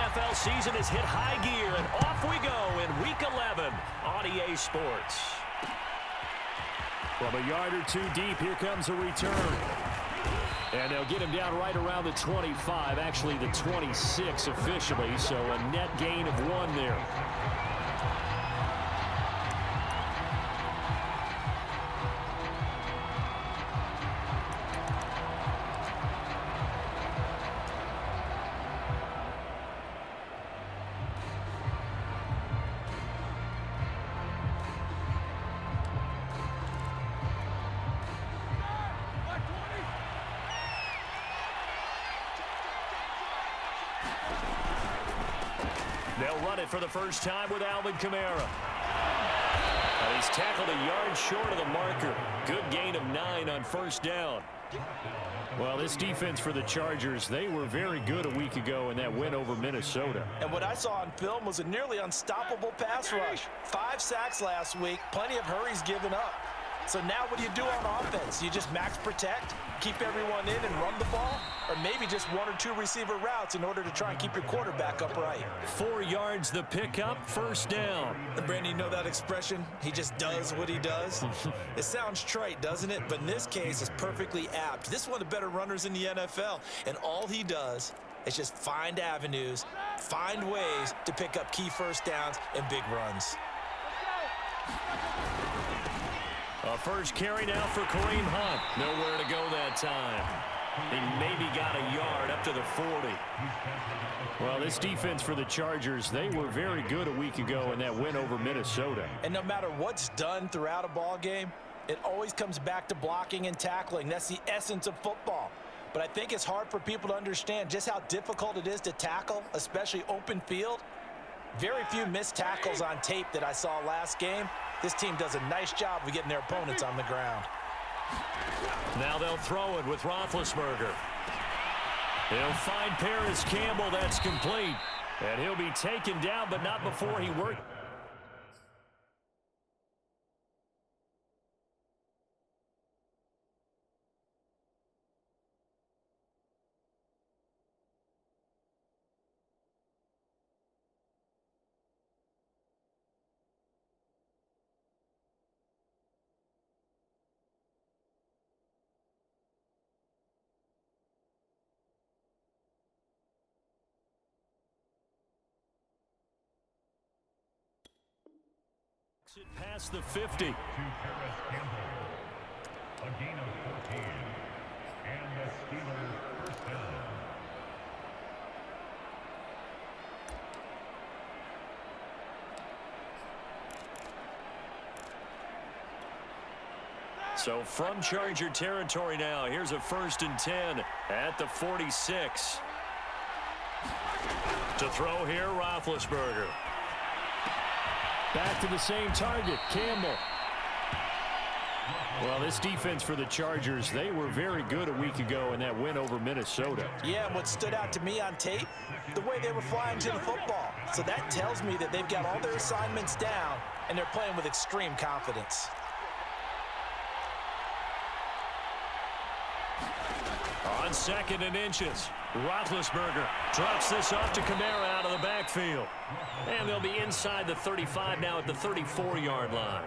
NFL season has hit high gear, and off we go in Week 11 on EA Sports. From a yard or two deep, here comes a return. And they'll get him down right around the 25, actually the 26 officially, so a net gain of 1 there. They'll run it for the first time with Alvin Kamara. And he's tackled a yard short of the marker. Good gain of 9 on first down. Well, this defense for the Chargers, they were very good a week ago in that win over Minnesota. And what I saw on film was a nearly unstoppable pass rush. 5 sacks last week, plenty of hurries given up. So now what do you do on offense? You just max protect, keep everyone in and run the ball, or maybe just 1 or 2 receiver routes in order to try and keep your quarterback upright. 4 yards the pickup, first down. And Brandon, you know that expression? He just does what he does? It sounds trite, doesn't it? But in this case, it's perfectly apt. This is one of the better runners in the NFL, and all he does is just find avenues, find ways to pick up key first downs and big runs. A first carry now for Kareem Hunt. Nowhere to go that time. He maybe got a yard up to the 40. Well, this defense for the Chargers, they were very good a week ago in that win over Minnesota. And no matter what's done throughout a ball game, it always comes back to blocking and tackling. That's the essence of football. But I think it's hard for people to understand just how difficult it is to tackle, especially open field. Very few missed tackles on tape that I saw last game. This team does a nice job of getting their opponents on the ground. Now they'll throw it with Roethlisberger. He'll find Paris Campbell. That's complete. And he'll be taken down, but not before he worked. It past the 50. To Paris Campbell. A gain of 14. And the Steelers first down. So from Charger territory now, here's a 1st and 10 at the 46. To throw here, Roethlisberger. Back to the same target, Campbell. Well, this defense for the Chargers, they were very good a week ago in that win over Minnesota. Yeah, and what stood out to me on tape, the way they were flying to the football. So that tells me that they've got all their assignments down, and they're playing with extreme confidence. On 2nd and inches, Roethlisberger drops this off to Kamara out of the backfield. And they'll be inside the 35 now at the 34-yard line.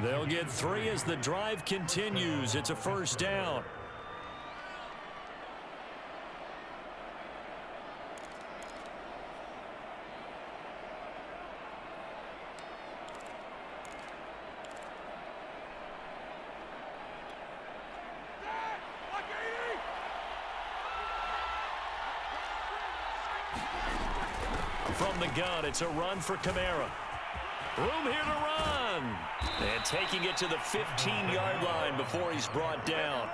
They'll get 3 as the drive continues. It's a first down. From the gun, it's a run for Kamara. Room here to run. And taking it to the 15-yard line before he's brought down.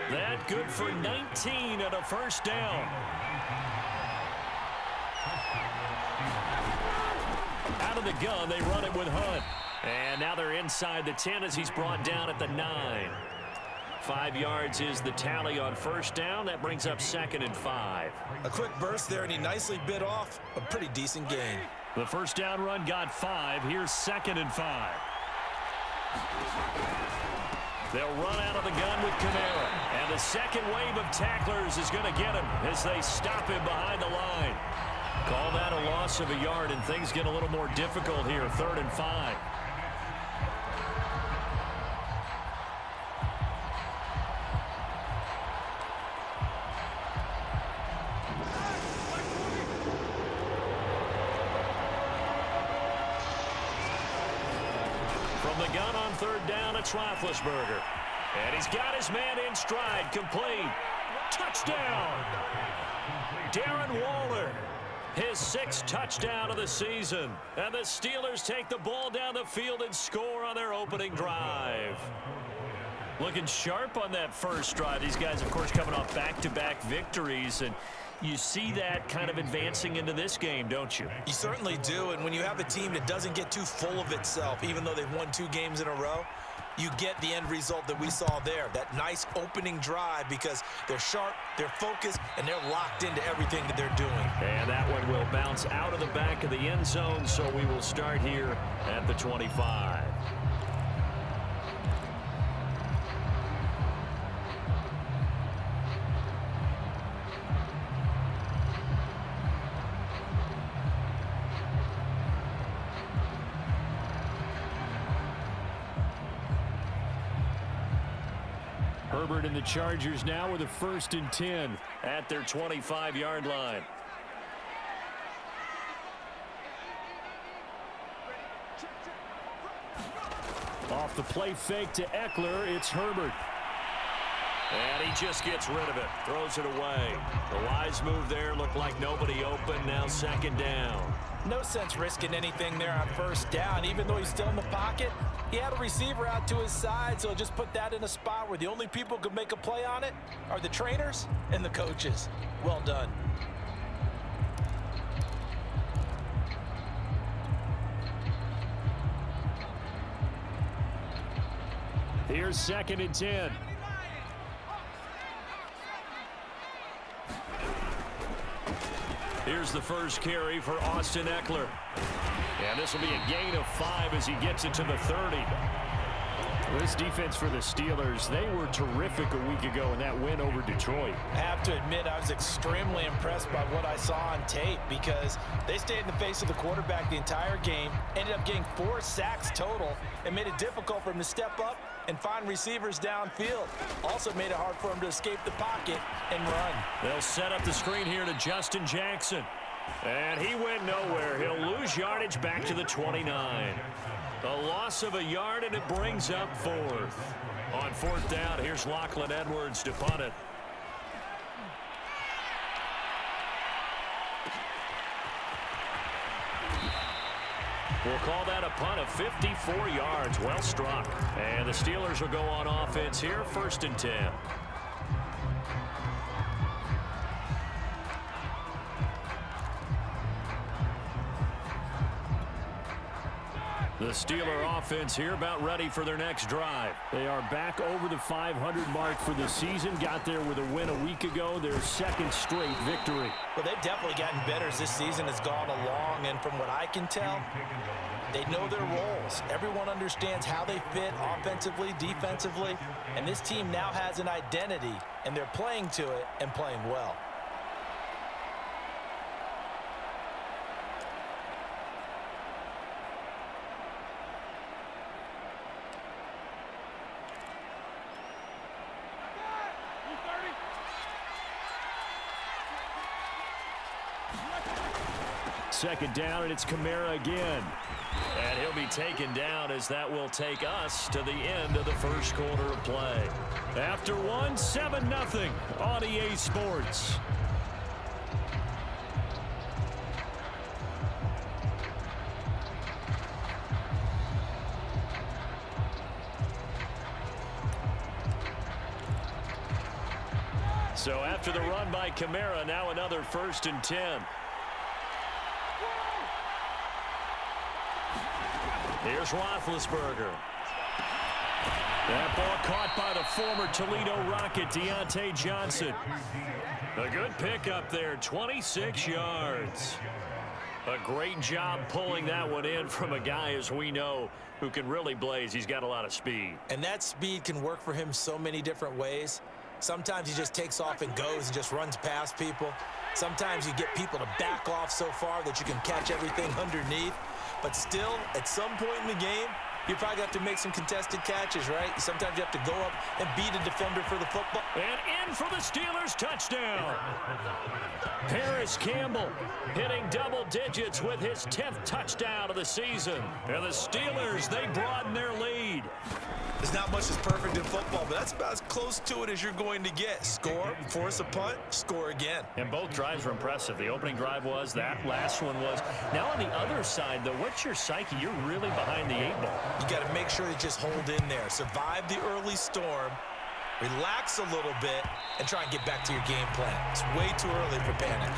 That good for 19 and a first down. Out of the gun, they run it with Hunt. And now they're inside the 10 as he's brought down at the 9. 5 yards is the tally on first down. That brings up 2nd and 5. A quick burst there, and he nicely bit off a pretty decent gain. The first down run got 5. Here's 2nd and 5. They'll run out of the gun with Kamara. And the second wave of tacklers is going to get him as they stop him behind the line. Call that a loss of a yard, and things get a little more difficult here. 3rd and 5. From the gun on 3rd down, it's Roethlisberger. And he's got his man in stride, complete. Touchdown! Darren Waller, his 6th touchdown of the season. And the Steelers take the ball down the field and score on their opening drive. Looking sharp on that first drive. These guys, of course, coming off back-to-back victories. And you see that kind of advancing into this game, don't you? You certainly do. And when you have a team that doesn't get too full of itself, even though they've won 2 games in a row, you get the end result that we saw there. That nice opening drive because they're sharp, they're focused, and they're locked into everything that they're doing. And that one will bounce out of the back of the end zone, so we will start here at the 25. Herbert and the Chargers now with a 1st and 10 at their 25-yard line. Off the play fake to Eckler, it's Herbert. And he just gets rid of it, throws it away. The wise move there, looked like nobody open, now 2nd down. No sense risking anything there on 1st down. Even though he's still in the pocket, he had a receiver out to his side, so just put that in a spot where the only people who could make a play on it are the trainers and the coaches. Well done. Here's 2nd and 10. Here's the first carry for Austin Eckler. And this will be a gain of 5 as he gets it to the 30. This defense for the Steelers, they were terrific a week ago in that win over Detroit. I have to admit, I was extremely impressed by what I saw on tape because they stayed in the face of the quarterback the entire game, ended up getting 4 sacks total, and made it difficult for him to step up and find receivers downfield. Also made it hard for him to escape the pocket and run. They'll set up the screen here to Justin Jackson. And he went nowhere. He'll lose yardage back to the 29. A loss of a yard, and it brings up 4th. On 4th down, here's Lachlan Edwards to punt it. We'll call that a punt of 54 yards. Well struck. And the Steelers will go on offense here, 1st and 10. The Steeler offense here about ready for their next drive. They are back over the 500 mark for the season. Got there with a win a week ago. Their 2nd straight victory. Well, they've definitely gotten better as this season has gone along. And from what I can tell, they know their roles. Everyone understands how they fit offensively, defensively. And this team now has an identity, and they're playing to it and playing well. Second down, and it's Kamara again. And he'll be taken down as that will take us to the end of the first quarter of play. After one, 7-0 on EA Sports. So after the run by Kamara, now another 1st and 10. Here's Roethlisberger. That ball caught by the former Toledo Rocket, Deontay Johnson. A good pickup there, 26 yards. A great job pulling that one in from a guy, as we know, who can really blaze. He's got a lot of speed. And that speed can work for him so many different ways. Sometimes he just takes off and goes and just runs past people. Sometimes you get people to back off so far that you can catch everything underneath. But still, at some point in the game, you probably have to make some contested catches, right? Sometimes you have to go up and beat a defender for the football. And in for the Steelers touchdown. Paris Campbell hitting double digits with his 10th touchdown of the season. And the Steelers, they broaden their lead. There's not much that's perfect in football, but that's about as close to it as you're going to get. Score, force a punt, score again. And both drives were impressive. The opening drive was, that last one was. Now on the other side, though, what's your psyche? You're really behind the 8-ball. You got to make sure you just hold in there. Survive the early storm, relax a little bit, and try and get back to your game plan. It's way too early for panic.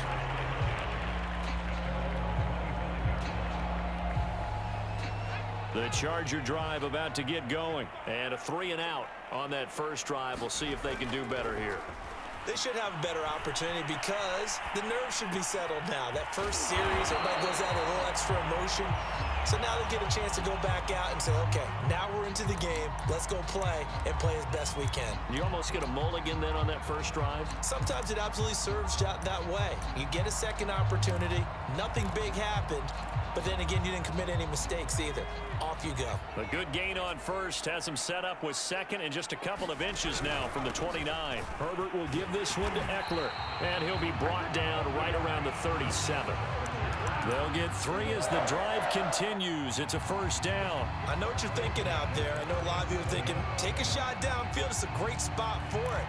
The Charger drive about to get going. And a 3-and-out on that first drive. We'll see if they can do better here. They should have a better opportunity because the nerves should be settled now. That first series, everybody goes out a little extra emotion. So now they get a chance to go back out and say, okay, now we're into the game. Let's go play and play as best we can. You almost get a mulligan then on that first drive? Sometimes it absolutely serves that way. You get a second opportunity. Nothing big happened. But then again, you didn't commit any mistakes either. Off you go. A good gain on first has him set up with second and just a couple of inches now from the 29. Herbert will give this one to Eckler, and he'll be brought down right around the 37. They'll get 3 as the drive continues. It's a first down. I know what you're thinking out there. I know a lot of you are thinking, take a shot downfield. It's a great spot for it.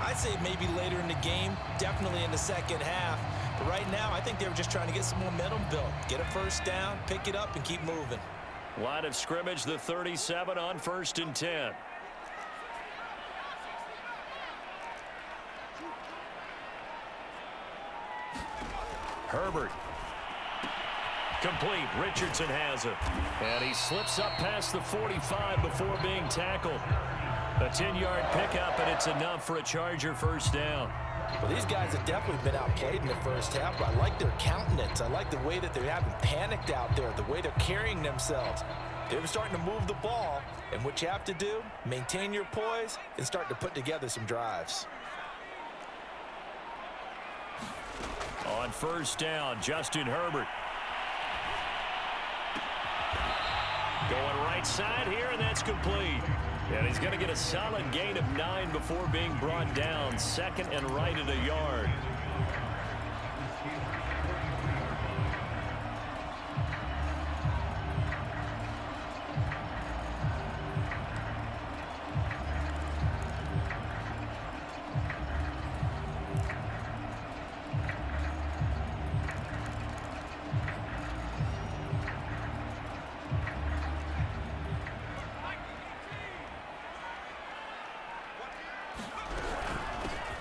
I'd say maybe later in the game, definitely in the second half. But right now, I think they were just trying to get some momentum built. Get a first down, pick it up, and keep moving. Line of scrimmage, the 37 on 1st and 10. Herbert. Complete. Richardson has it. And he slips up past the 45 before being tackled. A 10-yard pickup, and it's enough for a Charger first down. Well, these guys have definitely been outplayed in the first half, but I like their countenance. I like the way that they haven't panicked out there, the way they're carrying themselves. They're starting to move the ball, and what you have to do, maintain your poise and start to put together some drives. On first down, Justin Herbert. Going right side here, and that's complete. And he's going to get a solid gain of 9 before being brought down. Second and right at a yard.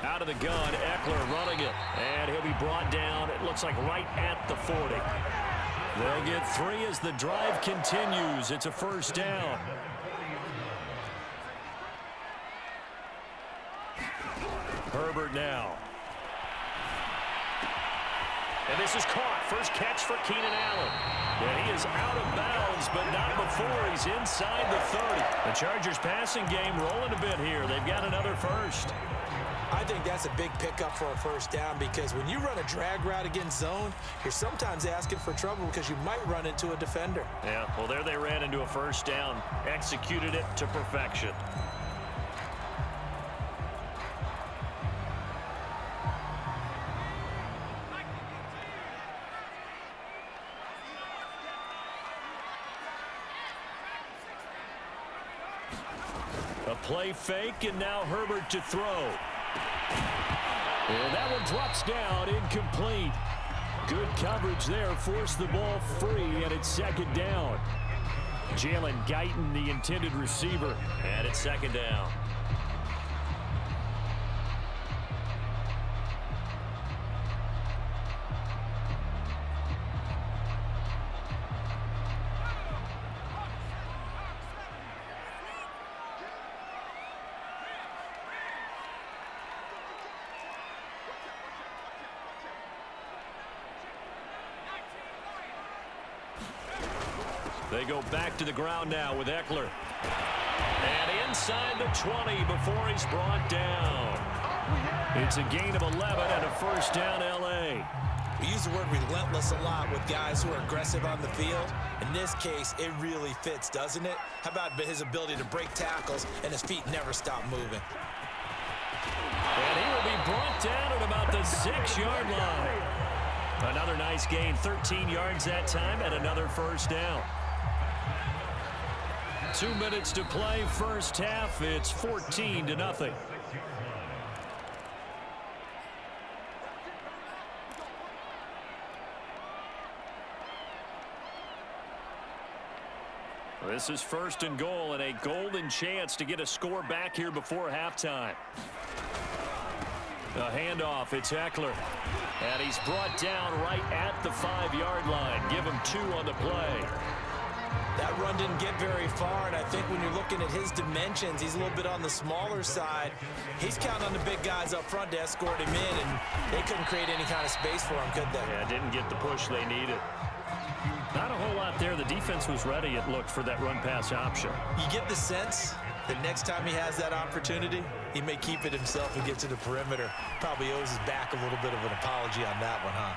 Out of the gun, Eckler running it. And he'll be brought down, it looks like right at the 40. They'll get 3 as the drive continues. It's a first down. Herbert now. And this is caught. First catch for Keenan Allen. And he is out of bounds, but not before he's inside the 30. The Chargers passing game rolling a bit here. They've got another first. I think that's a big pickup for a first down because when you run a drag route against zone, you're sometimes asking for trouble because you might run into a defender. Yeah, well, there they ran into a first down. Executed it to perfection. A play fake, and now Herbert to throw. And that one drops down, incomplete. Good coverage there, forced the ball free, and it's second down. Jalen Guyton, the intended receiver, and it's second down. They go back to the ground now with Eckler. And inside the 20 before he's brought down. It's a gain of 11 and a first down, L.A. We use the word relentless a lot with guys who are aggressive on the field. In this case, it really fits, doesn't it? How about his ability to break tackles and his feet never stop moving? And he will be brought down at about the 6-yard line. Another nice gain, 13 yards that time, and another first down. 2 minutes to play, first half. It's 14-0. This is first and goal and a golden chance to get a score back here before halftime. A handoff, it's Eckler. And he's brought down right at the 5-yard line. Give him 2 on the play. That run didn't get very far, and I think when you're looking at his dimensions, he's a little bit on the smaller side. He's counting on the big guys up front to escort him in, and they couldn't create any kind of space for him, could they? Yeah, didn't get the push they needed. Not a whole lot there. The defense was ready, it looked, for that run-pass option. You get the sense that next time he has that opportunity, he may keep it himself and get to the perimeter. Probably owes his back a little bit of an apology on that one, huh?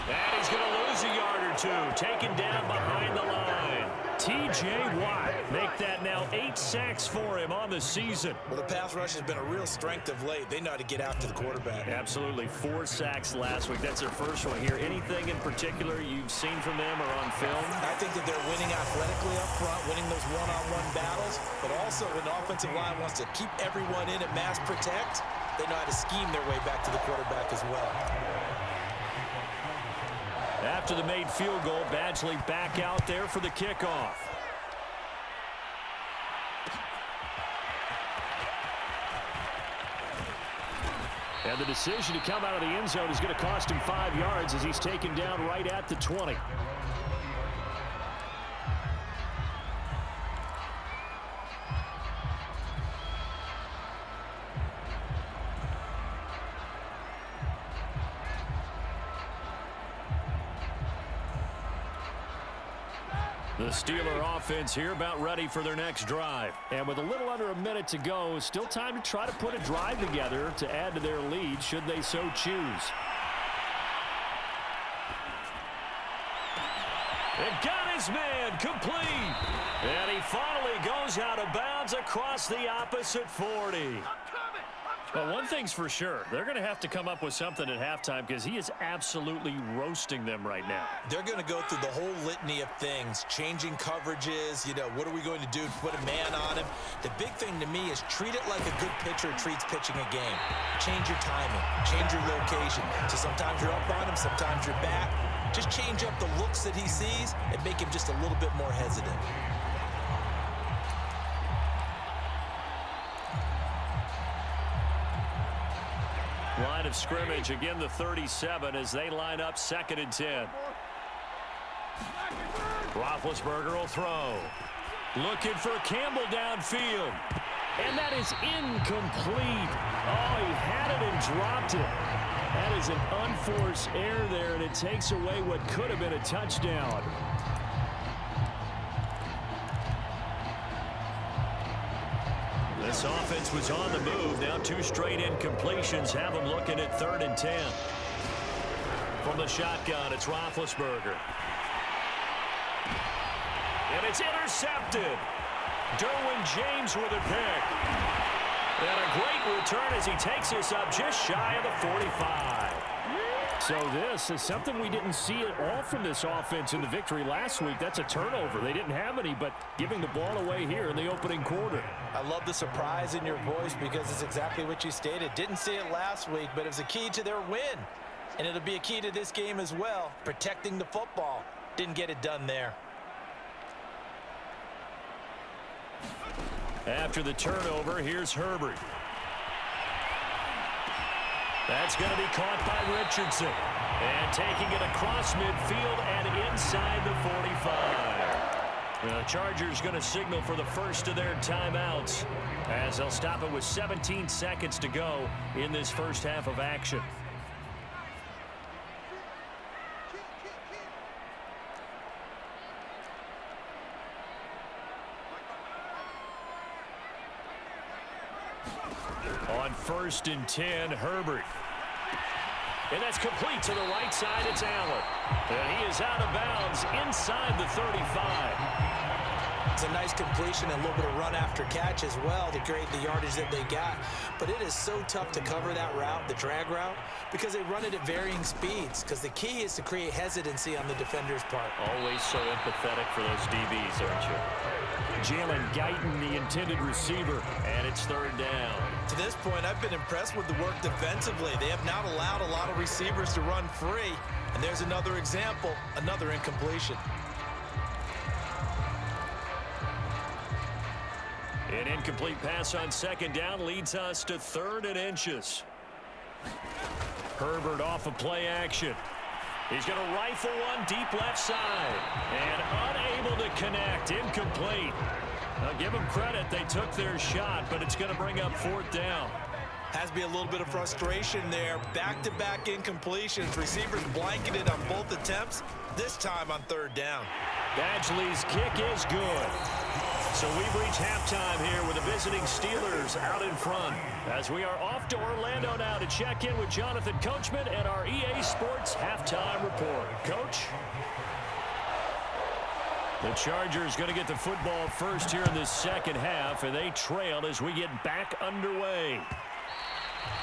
And he's going to lose a yard or 2. Taken down behind the line. T.J. Watt make that now 8 sacks for him on the season. Well, the pass rush has been a real strength of late. They know how to get after the quarterback. Absolutely. 4 sacks last week. That's their first one here. Anything in particular you've seen from them or on film? I think that they're winning athletically up front, winning those one-on-one battles, but also when the offensive line wants to keep everyone in and mass protect, they know how to scheme their way back to the quarterback as well. After the made field goal, Badgley back out there for the kickoff. And the decision to come out of the end zone is going to cost him 5 yards as he's taken down right at the 20. The Steeler offense here about ready for their next drive. And with a little under a minute to go, still time to try to put a drive together to add to their lead should they so choose. And got his man complete. And he finally goes out of bounds across the opposite 40. Well, one thing's for sure. They're going to have to come up with something at halftime because he is absolutely roasting them right now. They're going to go through the whole litany of things, changing coverages, what are we going to do to put a man on him? The big thing to me is treat it like a good pitcher treats pitching a game. Change your timing, change your location. So sometimes you're up on him, sometimes you're back. Just change up the looks that he sees and make him just a little bit more hesitant. Line of scrimmage, again the 37 as they line up 2nd and 10. Roethlisberger will throw. Looking for Campbell downfield. And that is incomplete. Oh, he had it and dropped it. That is an unforced error there, and it takes away what could have been a touchdown. This offense was on the move. Now 2 straight incompletions have them looking at 3rd and 10. From the shotgun, it's Roethlisberger. And it's intercepted. Derwin James with a pick. And a great return as he takes this up just shy of the 45. So this is something we didn't see at all from this offense in the victory last week. That's a turnover. They didn't have any, but giving the ball away here in the opening quarter. I love the surprise in your voice because it's exactly what you stated. Didn't see it last week, but it was a key to their win. And it'll be a key to this game as well, protecting the football. Didn't get it done there. After the turnover, here's Herbert. That's going to be caught by Richardson. And taking it across midfield and inside the 45. The Chargers going to signal for the first of their timeouts as they'll stop it with 17 seconds to go in this first half of action. on 1st and 10, Herbert. And that's complete to the right side. It's Allen. And he is out of bounds inside the 35. It's a nice completion and a little bit of run after catch as well to create the yardage that they got. But it is so tough to cover that route, the drag route, because they run it at varying speeds. Because the key is to create hesitancy on the defender's part. Always so empathetic for those DBs, aren't you? Jalen Guyton, the intended receiver, and it's 3rd down. To this point, I've been impressed with the work defensively. They have not allowed a lot of receivers to run free. And there's another example, another incompletion. An incomplete pass on 2nd down leads us to 3rd and inches. Herbert off of play action. He's going to rifle one deep left side. And unable to connect. Incomplete. Now give them credit. They took their shot, but it's going to bring up 4th down. Has to be a little bit of frustration there. Back-to-back incompletions. Receivers blanketed on both attempts, this time on 3rd down. Badgley's kick is good. So we've reached halftime here with the visiting Steelers out in front. As we are off to Orlando now to check in with Jonathan Coachman and our EA Sports halftime report. Coach? The Chargers going to get the football first here in this 2nd half, and they trail as we get back underway.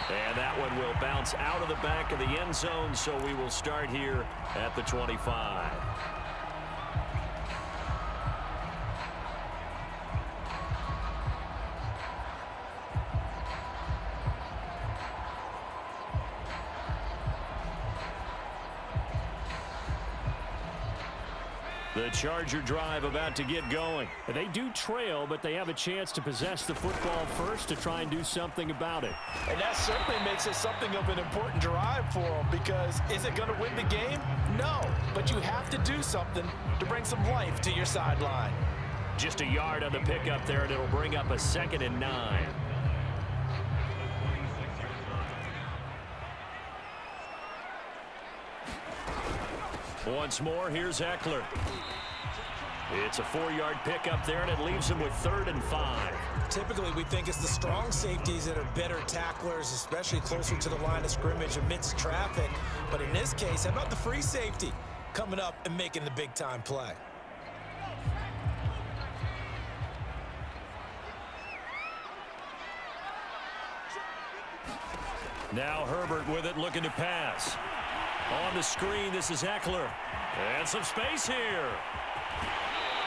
And that one will bounce out of the back of the end zone, so we will start here at the 25. The Charger drive about to get going. They do trail, but they have a chance to possess the football first to try and do something about it. And that certainly makes it something of an important drive for them, because is it going to win the game? No, but you have to do something to bring some life to your sideline. Just a yard on the pickup there, and it'll bring up a 2nd and 9. Once more, here's Eckler. It's a 4-yard pickup there, and it leaves him with 3rd and 5. Typically, we think it's the strong safeties that are better tacklers, especially closer to the line of scrimmage amidst traffic. But in this case, how about the free safety coming up and making the big-time play? Now Herbert with it, looking to pass. On the screen, this is Eckler. And some space here.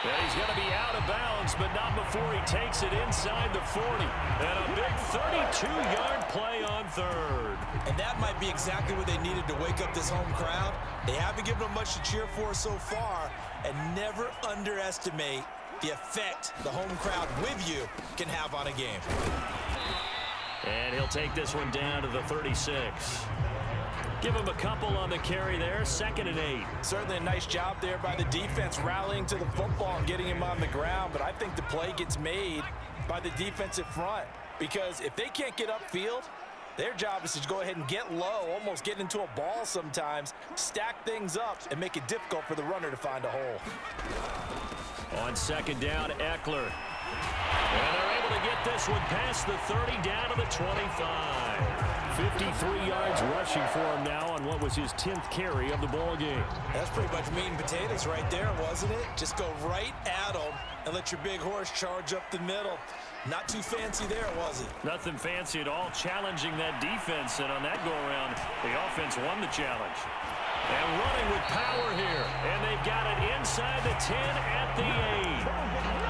And he's going to be out of bounds, but not before he takes it inside the 40. And a big 32-yard play on 3rd. And that might be exactly what they needed to wake up this home crowd. They haven't given them much to cheer for so far, and never underestimate the effect the home crowd with you can have on a game. And he'll take this one down to the 36. Give him a couple on the carry there, 2nd and 8. Certainly a nice job there by the defense rallying to the football and getting him on the ground, but I think the play gets made by the defensive front, because if they can't get upfield, their job is to go ahead and get low, almost get into a ball sometimes, stack things up, and make it difficult for the runner to find a hole. On 2nd down, Eckler. And they're able to get this one past the 30 down to the 25. 53 yards rushing for him now on what was his 10th carry of the ball game. That's pretty much meat and potatoes right there, wasn't it? Just go right at him and let your big horse charge up the middle. Not too fancy there, was it? Nothing fancy at all, challenging that defense, and on that go-around, the offense won the challenge. And running with power here, and they've got it inside the 10 at the 8.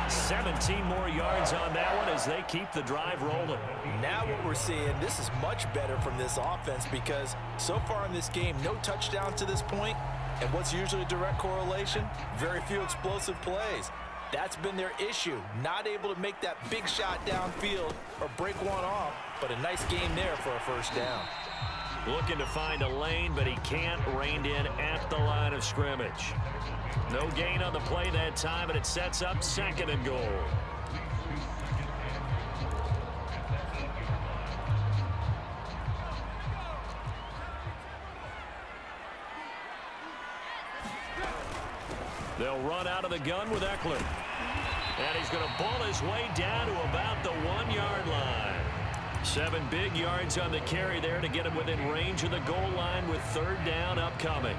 17 more yards on that one as they keep the drive rolling. Now what we're seeing, this is much better from this offense, because so far in this game, no touchdown to this point, and what's usually a direct correlation? Very few explosive plays. That's been their issue, not able to make that big shot downfield or break one off, but a nice game there for a 1st down. Looking to find a lane, but he can't, reined in at the line of scrimmage. No gain on the play that time, and it sets up 2nd and goal. They'll run out of the gun with Eckler. And he's going to ball his way down to about the 1-yard line. 7 big yards on the carry there to get him within range of the goal line with 3rd down upcoming.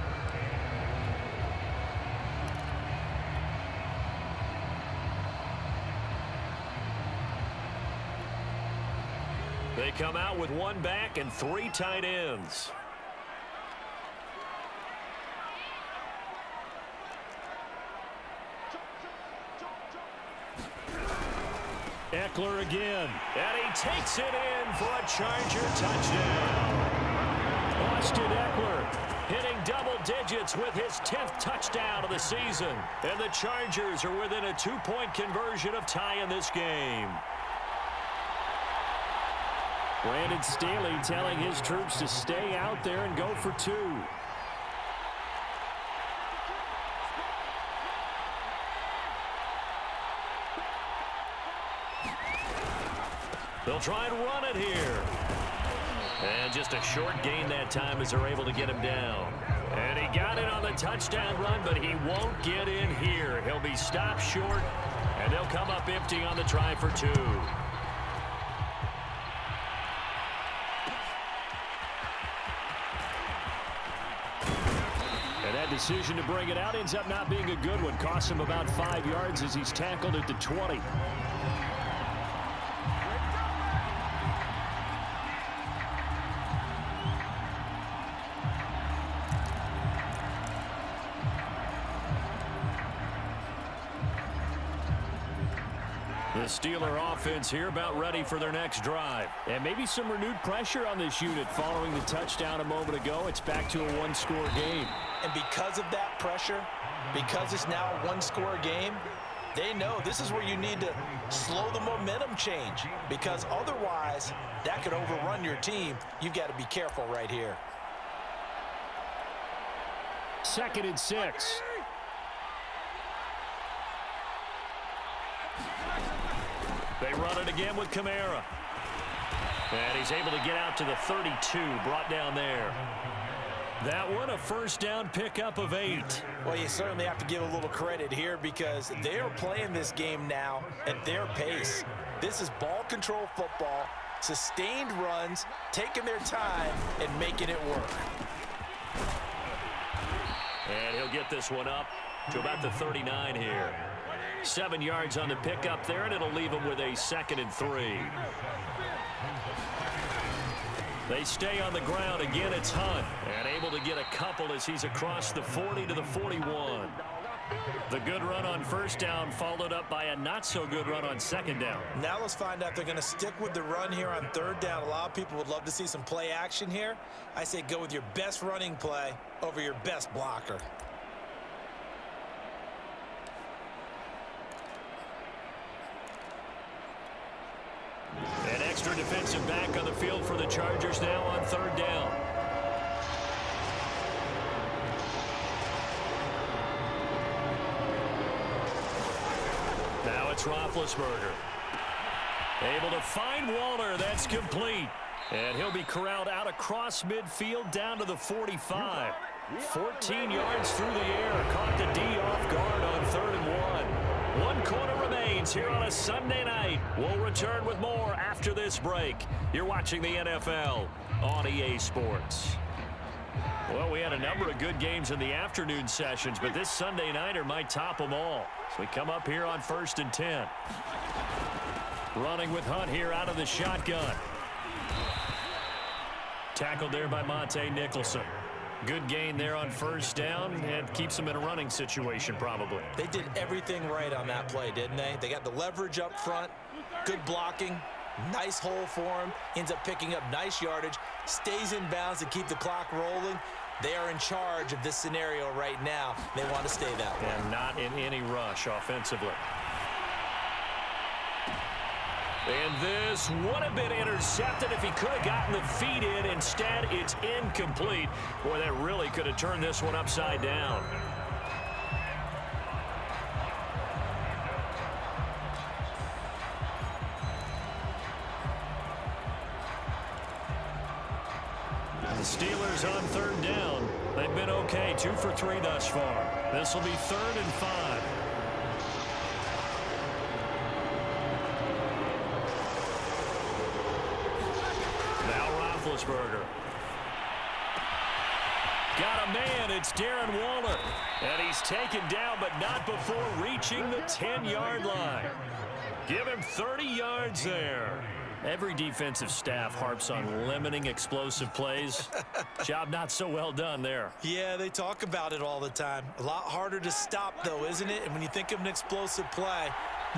They come out with 1 back and 3 tight ends. Eckler again. And he takes it in for a Charger touchdown. Austin Eckler hitting double digits with his 10th touchdown of the season. And the Chargers are within a 2-point conversion of tying this game. Brandon Staley telling his troops to stay out there and go for 2. They'll try and run it here. And just a short gain that time as they're able to get him down. And he got it on the touchdown run, but he won't get in here. He'll be stopped short, and they'll come up empty on the try for 2. And that decision to bring it out ends up not being a good one. Costs him about 5 yards as he's tackled at the 20. The Steeler offense here about ready for their next drive. And maybe some renewed pressure on this unit following the touchdown a moment ago. It's back to a 1-score game. And because of that pressure, because it's now a 1-score game, they know this is where you need to slow the momentum change. Because otherwise, that could overrun your team. You've got to be careful right here. 2nd and 6. They run it again with Kamara. And he's able to get out to the 32, brought down there. That one, a 1st down pickup of 8. Well, you certainly have to give a little credit here because they are playing this game now at their pace. This is ball control football, sustained runs, taking their time and making it work. And he'll get this one up to about the 39 here. 7 yards on the pickup there, and it'll leave him with a 2nd and 3. They stay on the ground. Again, it's Hunt. And able to get a couple as he's across the 40 to the 41. The good run on 1st down followed up by a not-so-good run on 2nd down. Now let's find out if they're going to stick with the run here on 3rd down. A lot of people would love to see some play action here. I say go with your best running play over your best blocker. An extra defensive back on the field for the Chargers now on 3rd down. Now it's Roethlisberger. Able to find Waller. That's complete. And he'll be corralled out across midfield down to the 45. 14 yards through the air. Caught the D off guard on 3rd and 1. 1 quarter remains here on a Sunday night. We'll return with more after this break. You're watching the NFL on EA Sports. Well, we had a number of good games in the afternoon sessions, but this Sunday nighter might top them all. So we come up here on 1st and 10. Running with Hunt here out of the shotgun. Tackled there by Monte Nicholson. Good gain there on 1st down and keeps them in a running situation probably. They did everything right on that play, didn't they? They got the leverage up front, good blocking, nice hole for him, ends up picking up nice yardage, stays in bounds to keep the clock rolling. They are in charge of this scenario right now. They want to stay that way. And not in any rush offensively. And this would have been intercepted if he could have gotten the feet in. Instead, it's incomplete. Boy, that really could have turned this one upside down. The Steelers on 3rd down. They've been okay, 2 for 3 thus far. This will be 3rd and 5. Roethlisberger. Got a man. It's Darren Waller. And he's taken down, but not before reaching the 10-yard line. Give him 30 yards there. Every defensive staff harps on limiting explosive plays. Job not so well done there. Yeah, they talk about it all the time. A lot harder to stop, though, isn't it? And when you think of an explosive play,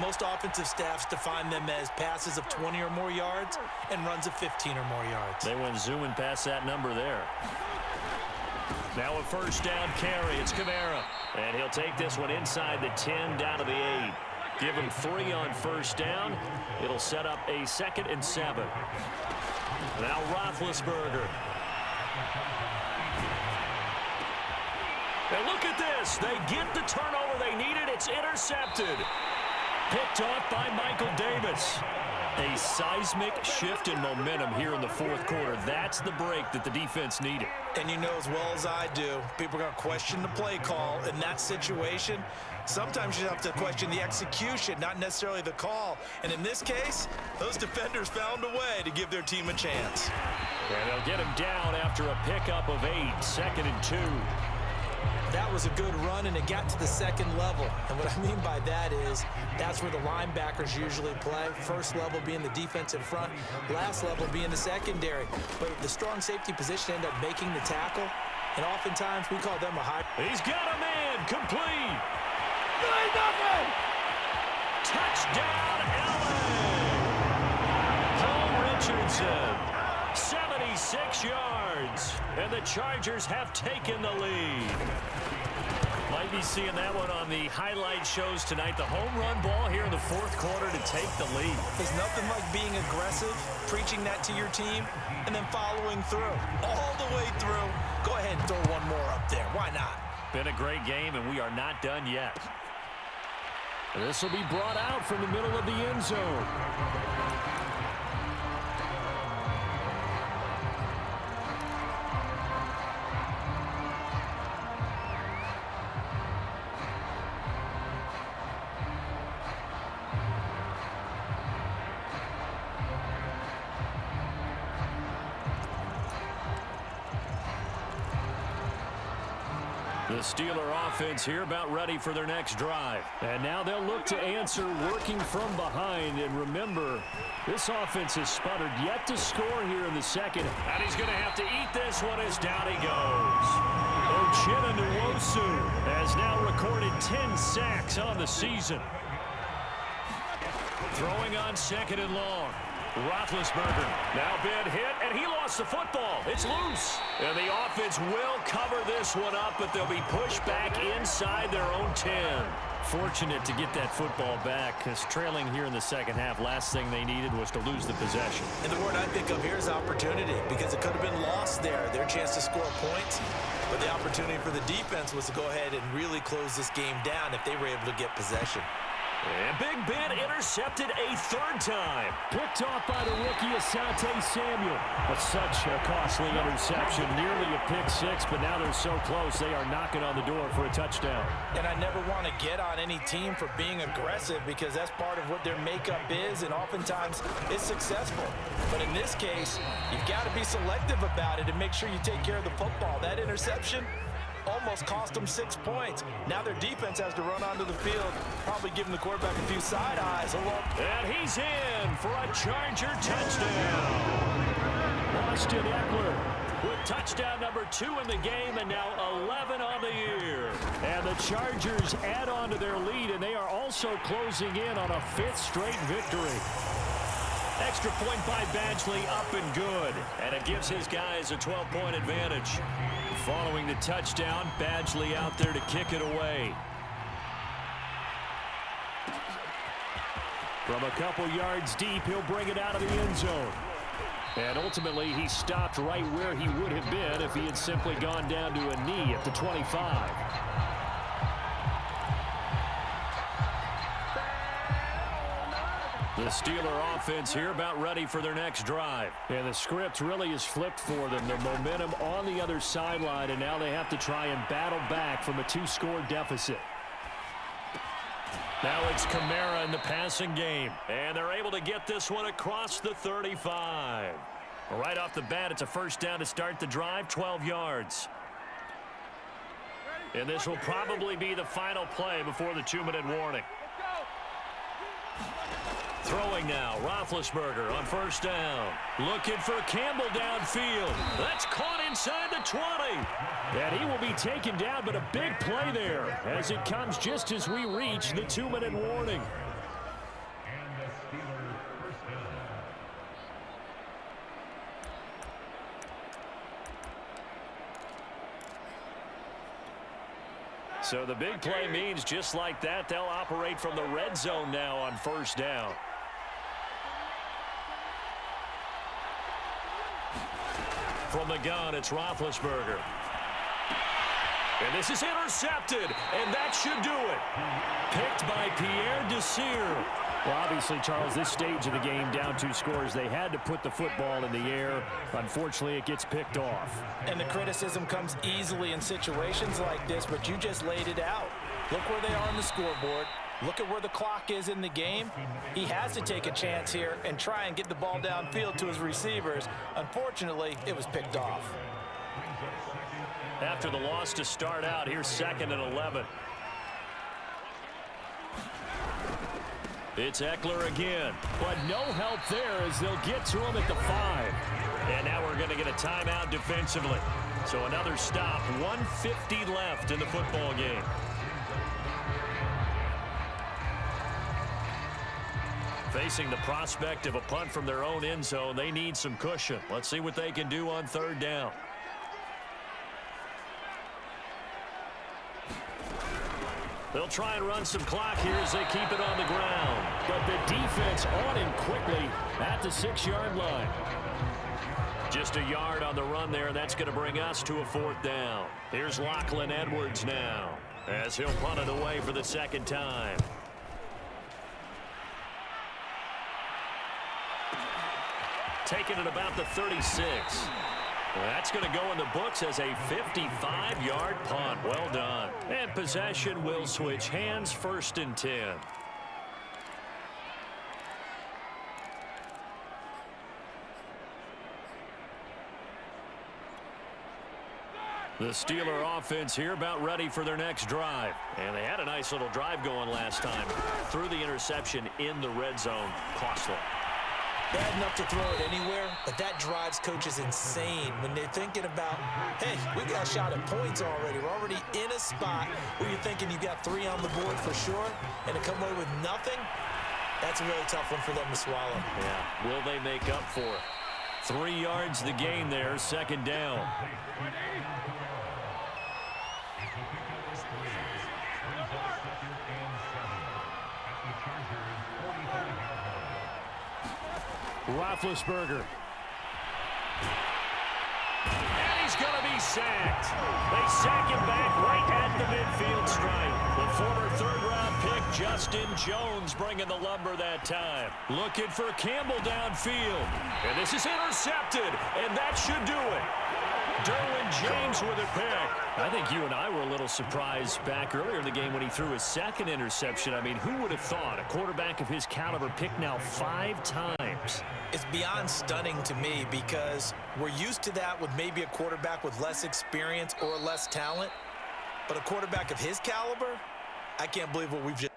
most offensive staffs define them as passes of 20 or more yards and runs of 15 or more yards. They went zooming past that number there. Now a first down carry. It's Kamara. And he'll take this one inside the 10 down to the 8. Give him 3 on first down. It'll set up a 2nd and 7. Now Roethlisberger. And look at this. They get the turnover they needed. It's intercepted. Picked off by Michael Davis. A seismic shift in momentum here in the 4th quarter. That's the break that the defense needed. And you know as well as I do, people are going to question the play call in that situation. Sometimes you have to question the execution, not necessarily the call. And in this case, those defenders found a way to give their team a chance. And they'll get him down after a pickup of 8, 2nd and 2. That was a good run, and it got to the 2nd level. And what I mean by that is that's where the linebackers usually play. First level being the defensive front, last level being the secondary. But the strong safety position ended up making the tackle, and oftentimes we call them a high. He's got a man, complete. Touchdown, LA! Paul Richardson, 76 yards, and the Chargers have taken the lead. Might be seeing that one on the highlight shows tonight. The home run ball here in the 4th quarter to take the lead. There's nothing like being aggressive, preaching that to your team, and then following through. All the way through. Go ahead and throw one more up there. Why not? Been a great game, and we are not done yet. This will be brought out from the middle of the end zone. The Steeler offense here about ready for their next drive. And now they'll look to answer working from behind. And remember, this offense has sputtered yet to score here in the 2nd. And he's going to have to eat this one as down he goes. Uchenna Nwosu has now recorded 10 sacks on the season. Throwing on 2nd and long. Roethlisberger now been hit, and he lost the football. It's loose. And the offense will cover this one up, but they'll be pushed back inside their own 10. Fortunate to get that football back, because trailing here in the 2nd half, last thing they needed was to lose the possession. And the word I think of here is opportunity, because it could have been lost there, their chance to score points. But the opportunity for the defense was to go ahead and really close this game down if they were able to get possession. And Big Ben intercepted a 3rd time. Picked off by the rookie Asante Samuel. But such a costly interception. Nearly a pick 6, but now they're so close they are knocking on the door for a touchdown. And I never want to get on any team for being aggressive, because that's part of what their makeup is, and oftentimes it's successful. But in this case, you've got to be selective about it and make sure you take care of the football. That interception almost cost them 6 points. Now their defense has to run onto the field, probably giving the quarterback a few side eyes. And he's in for a Charger touchdown. Austin Eckler with touchdown number 2 in the game, and now 11 on the year. And the Chargers add on to their lead, and they are also closing in on a 5th straight victory. Extra point by Badgley, up and good. And it gives his guys a 12-point advantage. Following the touchdown, Badgley out there to kick it away. From a couple yards deep, he'll bring it out of the end zone. And ultimately, he stopped right where he would have been if he had simply gone down to a knee at the 25. The Steeler offense here about ready for their next drive. And the script really is flipped for them. The momentum on the other sideline, and now they have to try and battle back from a 2-score deficit. Now it's Kamara in the passing game. And they're able to get this one across the 35. Right off the bat, it's a first down to start the drive, 12 yards. And this will probably be the final play before the 2-minute warning. Throwing now, Roethlisberger on first down. Looking for Campbell downfield. That's caught inside the 20. And he will be taken down, but a big play there as it comes just as we reach the 2-minute warning. And the Steelers first down. So the big play means just like that, they'll operate from the red zone now on first down. From the gun, it's Roethlisberger. And this is intercepted, and that should do it. Picked by Pierre Desir. Well, obviously, Charles, this stage of the game, down 2 scores, they had to put the football in the air. Unfortunately, it gets picked off. And the criticism comes easily in situations like this, but you just laid it out. Look where they are on the scoreboard. Look at where the clock is in the game. He has to take a chance here and try and get the ball downfield to his receivers. Unfortunately, it was picked off. After the loss to start out, here's 2nd and 11. It's Eckler again, but no help there as they'll get to him at the 5. And now we're going to get a timeout defensively. So another stop, 1:50 left in the football game. Facing the prospect of a punt from their own end zone, they need some cushion. Let's see what they can do on 3rd down. They'll try and run some clock here as they keep it on the ground. But the defense on him quickly at the 6-yard line. Just a yard on the run there, and that's going to bring us to a 4th down. Here's Lachlan Edwards now as he'll punt it away for the 2nd time. Taking it about the 36. That's going to go in the books as a 55-yard punt. Well done. And possession will switch hands, 1st and 10. The Steeler offense here about ready for their next drive. And they had a nice little drive going last time. Threw the interception in the red zone. Costly. Bad enough to throw it anywhere, but that drives coaches insane when they're thinking about, hey, we got a shot at points already. We're already in a spot where you're thinking you got 3 on the board for sure, and to come away with nothing, that's a really tough one for them to swallow. Yeah, will they make up for it? 3 yards the gain there, 2nd down. Roethlisberger. And he's going to be sacked. They sack him back right at the midfield stripe. The former 3rd-round pick, Justin Jones, bringing the lumber that time. Looking for Campbell downfield. And this is intercepted, and that should do it. Derwin James with a pick. I think you and I were a little surprised back earlier in the game when he threw his 2nd interception. I mean, who would have thought a quarterback of his caliber picked now 5 times? It's beyond stunning to me because we're used to that with maybe a quarterback with less experience or less talent. But a quarterback of his caliber, I can't believe what we've just...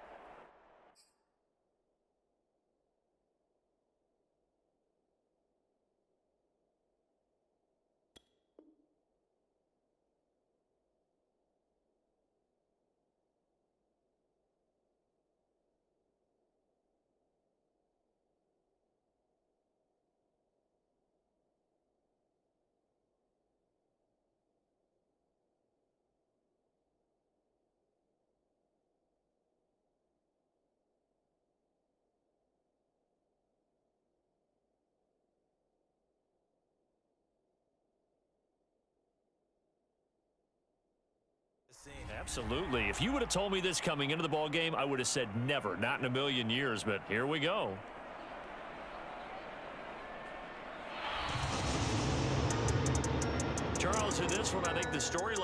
Absolutely. If you would have told me this coming into the ball game, I would have said never, not in a million years, but here we go. Charles, in this one, I think the storyline